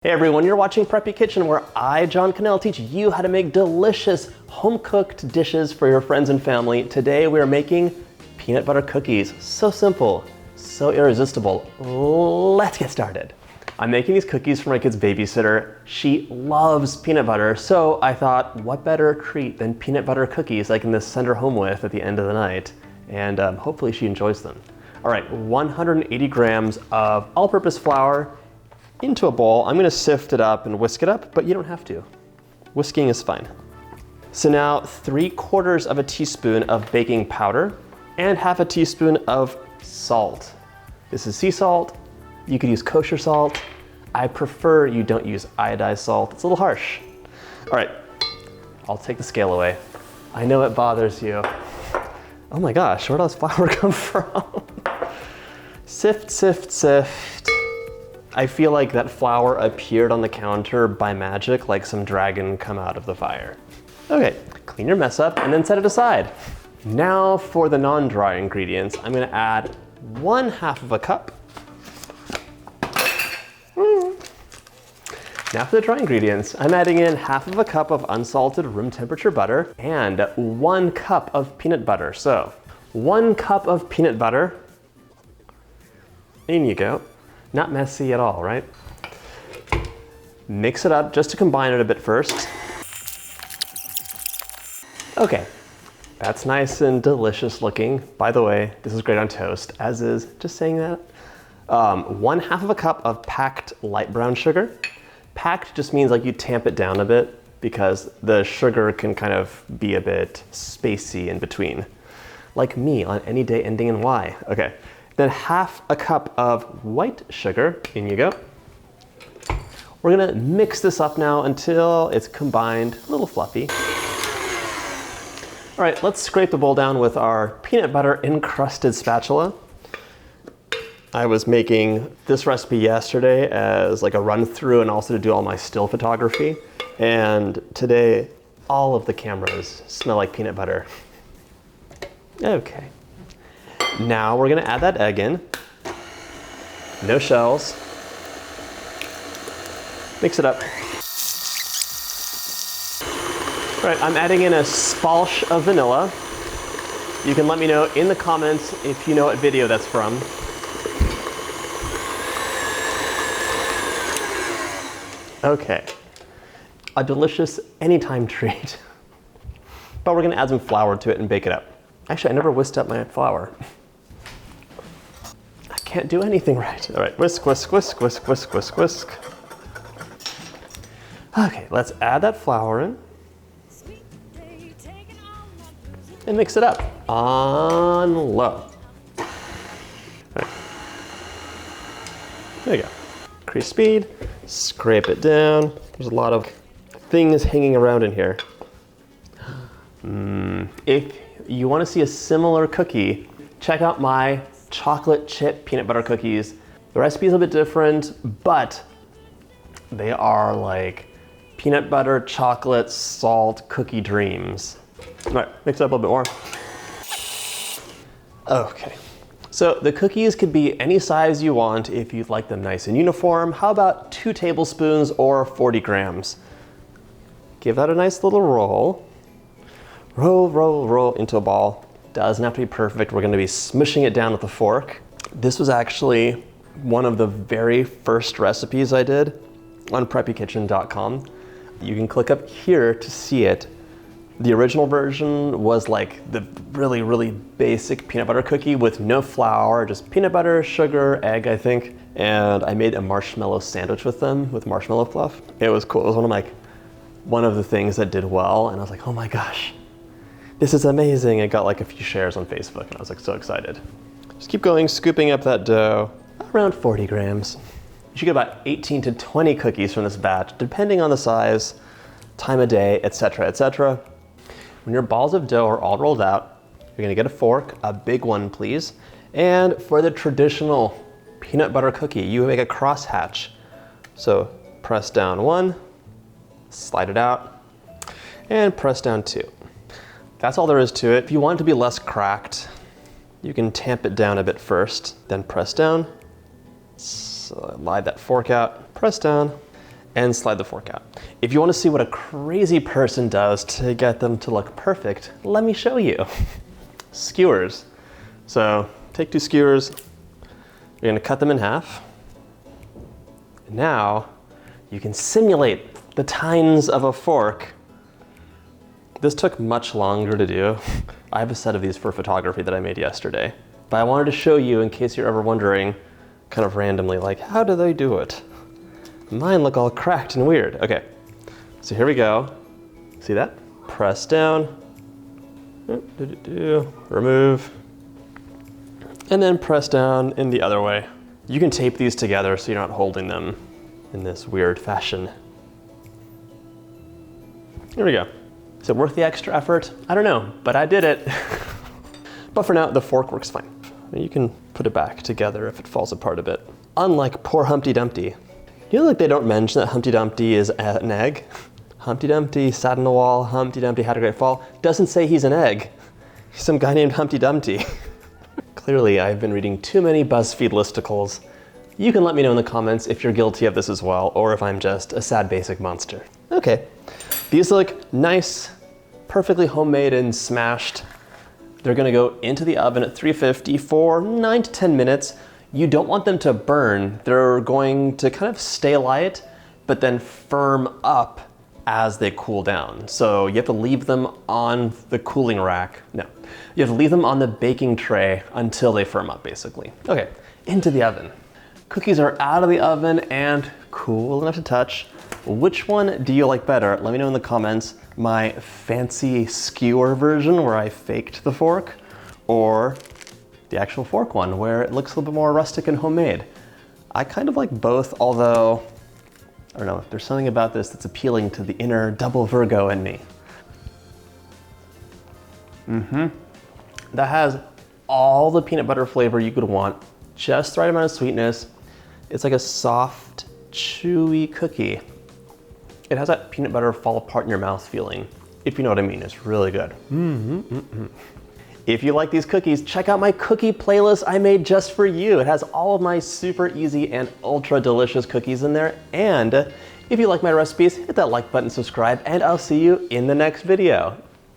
Hey everyone, you're watching Preppy Kitchen, where I, John Cannell, teach you how to make delicious home-cooked dishes for your friends and family. Today we are making peanut butter cookies. So simple, so irresistible. Let's get started. I'm making these cookies for my kid's babysitter. She loves peanut butter, so I thought, what better treat than peanut butter cookies I can just send her home with at the end of the night, and hopefully she enjoys them. All right, 180 grams of all-purpose flour into a bowl. I'm gonna sift it up and whisk it up, but you don't have to. Whisking is fine. So now 3/4 of a teaspoon of baking powder and half a teaspoon of salt. This is sea salt. You could use kosher salt. I prefer you don't use iodized salt. It's a little harsh. All right, I'll take the scale away. I know it bothers you. Oh my gosh, where does flour come from? Sift, sift, sift. I feel like that flour appeared on the counter by magic, like some dragon come out of the fire. Okay, clean your mess up and then set it aside. Now for the non-dry ingredients, I'm gonna add 1/2 of a cup. Now for the dry ingredients, I'm adding in 1/2 of a cup of unsalted room temperature butter and 1 cup of peanut butter. So 1 cup of peanut butter. In you go. Not messy at all, right? Mix it up just to combine it a bit first. Okay, that's nice and delicious looking. By the way, this is great on toast, as is, just saying that. 1/2 of a cup of packed light brown sugar. Packed just means like you tamp it down a bit because the sugar can kind of be a bit spacey in between. Like me on any day ending in Y. Okay. Then 1/2 a cup of white sugar, in you go. We're gonna mix this up now until it's combined, a little fluffy. All right, let's scrape the bowl down with our peanut butter encrusted spatula. I was making this recipe yesterday as like a run through and also to do all my still photography. And today, all of the cameras smell like peanut butter. Okay. Now we're gonna add that egg in. No shells. Mix it up. All right, I'm adding in a splash of vanilla. You can let me know in the comments if you know what video that's from. Okay, a delicious anytime treat. But we're gonna add some flour to it and bake it up. Actually, I never whisked up my flour. Can't do anything right. All right, whisk, whisk, whisk, whisk, whisk, whisk, whisk. Okay, let's add that flour in. And mix it up on low. Right. There you go. Increase speed, scrape it down. There's a lot of things hanging around in here. If you want to see a similar cookie, check out my chocolate chip peanut butter cookies. The recipe is a bit different, but they are like peanut butter, chocolate, salt, cookie dreams. All right, mix it up a little bit more. Okay, so the cookies could be any size you want if you'd like them nice and uniform. How about 2 tablespoons or 40 grams? Give that a nice little roll. Roll, roll, roll into a ball. Doesn't have to be perfect. We're gonna be smushing it down with a fork. This was actually one of the very first recipes I did on preppykitchen.com. You can click up here to see it. The original version was like the really, really basic peanut butter cookie with no flour, just peanut butter, sugar, egg, I think. And I made a marshmallow sandwich with them with marshmallow fluff. It was cool. It was one of the things that did well. And I was like, oh my gosh. This is amazing. I got like a few shares on Facebook and I was like so excited. Just keep going, scooping up that dough. Around 40 grams. You should get about 18 to 20 cookies from this batch, depending on the size, time of day, etc., etc. When your balls of dough are all rolled out, you're gonna get a fork, a big one please. And for the traditional peanut butter cookie, you make a crosshatch. So press down 1, slide it out, and press down 2. That's all there is to it. If you want it to be less cracked, you can tamp it down a bit first, then press down. Slide that fork out, press down, and slide the fork out. If you want to see what a crazy person does to get them to look perfect, let me show you. Skewers. So take 2 skewers, you're gonna cut them in half. Now you can simulate the tines of a fork. This took much longer to do. I have a set of these for photography that I made yesterday, but I wanted to show you in case you're ever wondering, kind of randomly, like, how do they do it? Mine look all cracked and weird. Okay, so here we go. See that? Press down, remove, and then press down in the other way. You can tape these together so you're not holding them in this weird fashion. Here we go. Is it worth the extra effort? I don't know, but I did it. But for now, the fork works fine. You can put it back together if it falls apart a bit. Unlike poor Humpty Dumpty. You know, like they don't mention that Humpty Dumpty is an egg? Humpty Dumpty sat on a wall, Humpty Dumpty had a great fall. Doesn't say he's an egg. He's some guy named Humpty Dumpty. Clearly, I've been reading too many BuzzFeed listicles. You can let me know in the comments if you're guilty of this as well, or if I'm just a sad basic monster. Okay, these look nice, perfectly homemade and smashed. They're gonna go into the oven at 350 for 9 to 10 minutes. You don't want them to burn. They're going to kind of stay light, but then firm up as they cool down. So you have to leave them on the cooling rack. No, you have to leave them on the baking tray until they firm up, basically. Okay, into the oven. Cookies are out of the oven and cool enough to touch. Which one do you like better? Let me know in the comments. My fancy skewer version where I faked the fork, or the actual fork one where it looks a little bit more rustic and homemade. I kind of like both, although, I don't know, there's something about this that's appealing to the inner double Virgo in me. That has all the peanut butter flavor you could want, just the right amount of sweetness. It's like a soft, chewy cookie. It has that peanut butter fall apart in your mouth feeling, if you know what I mean. It's really good. If you like these cookies, check out my cookie playlist I made just for you. It has all of my super easy and ultra delicious cookies in there. And if you like my recipes, hit that like button, subscribe, and I'll see you in the next video.